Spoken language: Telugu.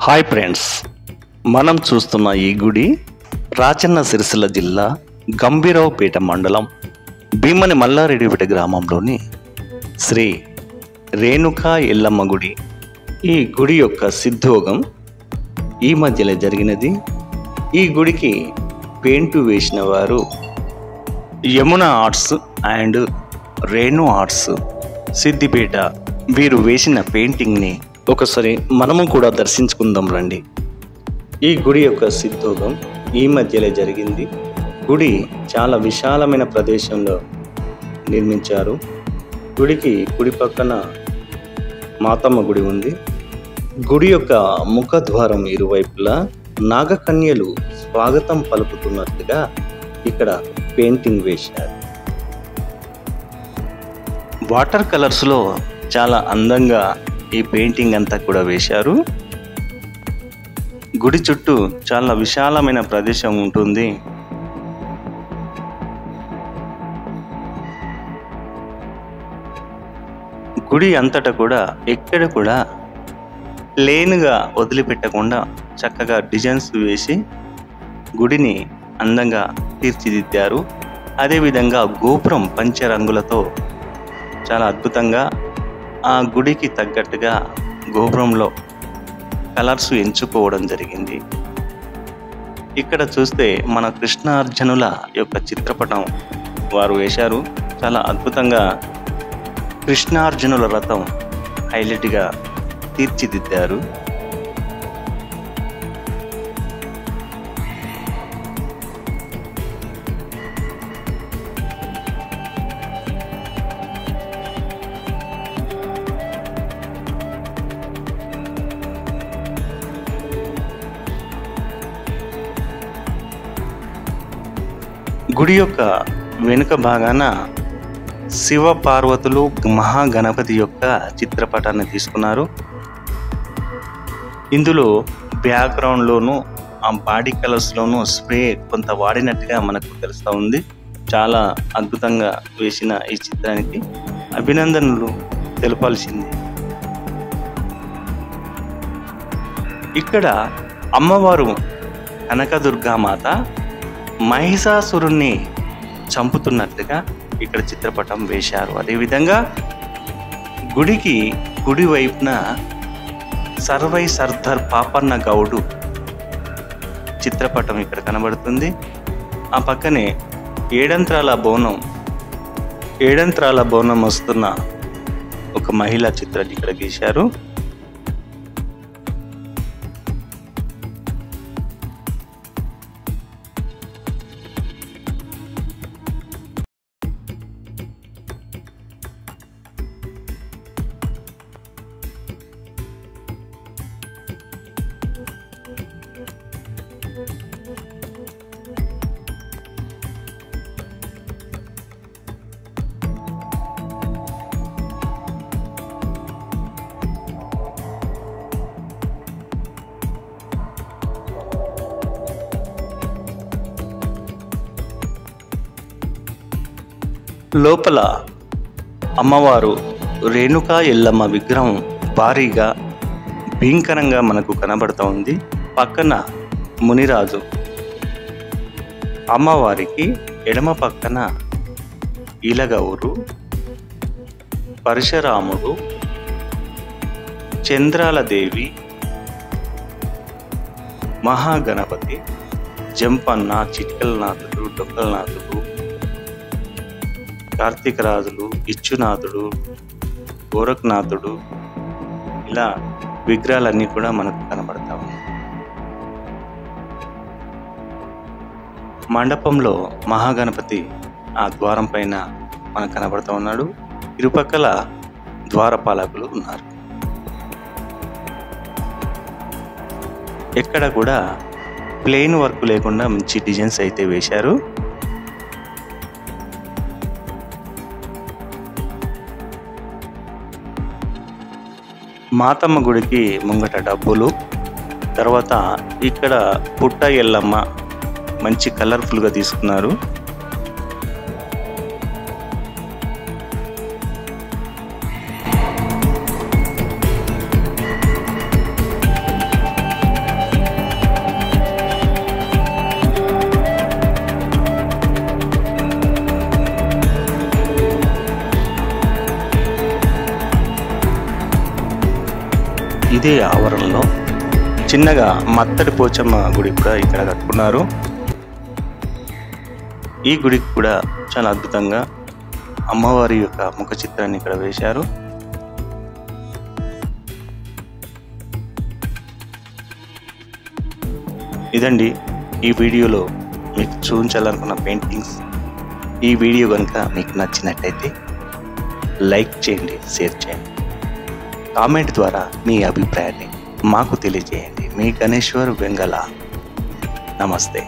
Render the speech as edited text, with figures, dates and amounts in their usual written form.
హాయ్ ఫ్రెండ్స్, మనం చూస్తున్న ఈ గుడి రాజన్న సిరిసిల్ల జిల్లా గంభీరావుపేట మండలం భీమని మల్లారెడ్డిపేట గ్రామంలోని శ్రీ రేణుకా ఎల్లమ్మ గుడి. ఈ గుడి యొక్క సిద్ధోగం ఈ మధ్యలో జరిగినది. ఈ గుడికి పెయింట్ వేసిన వారు Yamuna arts and Renu arts Siddipet. వీరు వేసిన పెయింటింగ్ని ఒకసారి మనము కూడా దర్శించుకుందాం రండి. ఈ గుడి యొక్క సిద్ధోగం ఈ మధ్యలో జరిగింది. గుడి చాలా విశాలమైన ప్రదేశంలో నిర్మించారు. గుడికి కుడి పక్కన మాతమ్మ గుడి ఉంది. గుడి యొక్క ముఖద్వారం ఇరువైపులా నాగకన్యలు స్వాగతం పలుకుతున్నట్లుగా ఇక్కడ పెయింటింగ్ వేశారు. వాటర్ కలర్స్లో చాలా అందంగా ఈ పెయింటింగ్ అంతా కూడా వేశారు. గుడి చుట్టూ చాలా విశాలమైన ప్రదేశం ఉంటుంది. గుడి అంతటా కూడా ఎక్కడ కూడా ప్లేన్గా వదిలిపెట్టకుండా చక్కగా డిజైన్స్ వేసి గుడిని అందంగా తీర్చిదిద్దారు. అదేవిధంగా గోపురం పంచరంగులతో చాలా అద్భుతంగా ఆ గుడికి తగ్గట్టుగా గోపురంలో కలర్స్ ఎంచుకోవడం జరిగింది. ఇక్కడ చూస్తే మన కృష్ణార్జునుల యొక్క చిత్రపటం వారు వేశారు. చాలా అద్భుతంగా కృష్ణార్జునుల రథం హైలైట్గా తీర్చిదిద్దారు. గుడి యొక్క వెనుక భాగాన శివ పార్వతులు మహాగణపతి యొక్క చిత్రపటాన్ని తీసుకున్నారు. ఇందులో బ్యాక్గ్రౌండ్లోనూ ఆ బాడీ కలర్స్లోనూ స్ప్రే కొంత వాడినట్టుగా మనకు తెలుస్తూ ఉంది. చాలా అద్భుతంగా వేసిన ఈ చిత్రానికి అభినందనలు తెలపాల్సింది. ఇక్కడ అమ్మవారు కనకదుర్గామాత మహిషాసురుణ్ణి చంపుతున్నట్లుగా ఇక్కడ చిత్రపటం వేశారు. అదేవిధంగా గుడికి కుడి వైపున సర్వై సర్దార్ పాపన్న గౌడు చిత్రపటం ఇక్కడ కనబడుతుంది. ఆ పక్కనే ఏడంత్రాల బోనం వస్తున్న ఒక మహిళా చిత్రం ఇక్కడ గీశారు. లోపల అమ్మవారు రేణుకా ఎల్లమ్మ విగ్రహం భారీగా భీంకరంగా మనకు కనబడుతూ ఉంది. పక్కన మునిరాజు, అమ్మవారికి ఎడమ పక్కన ఈలగౌరు, పరశురాముడు, చంద్రాలదేవి, మహాగణపతి, జంపన్న, చిట్కలనాథుడు, డొక్కలనాథుడు, కార్తీకరాజులు, ఇచ్చునాథుడు, గోరఖనాథుడు, ఇలా విగ్రహాలన్నీ కూడా మనకు కనబడతా ఉన్నాయి. మండపంలో మహాగణపతి ఆ ద్వారం పైన మనకు కనబడుతూ ఉన్నాడు. ఇరుపక్కల ద్వారపాలకులు ఉన్నారు. ఎక్కడ కూడా ప్లెయిన్ వర్క్ లేకుండా మంచి డిజైన్స్ అయితే వేశారు. మాతమ్మ గుడికి ముంగట డబ్బులు, తర్వాత ఇక్కడ పుట్ట ఎల్లమ్మ మంచి కలర్ఫుల్గా తీసుకున్నారు. ఇదే ఆవరణలో చిన్నగా మత్తడి పోచమ్మ గుడి కూడా ఇక్కడ కట్టుకున్నారు. ఈ గుడికి కూడా చాలా అద్భుతంగా అమ్మవారి యొక్క ముఖ చిత్రాన్ని ఇక్కడ వేశారు. ఇదండి ఈ వీడియోలో మీకు చూపించాలనుకున్న పెయింటింగ్స్. ఈ వీడియో కనుక మీకు నచ్చినట్టయితే లైక్ చేయండి, షేర్ చేయండి, కామెంట్ ద్వారా మీ అభిప్రాయాన్ని మాకు తెలియజేయండి. మీ గణేశ్వర్ వెంగళ. నమస్తే.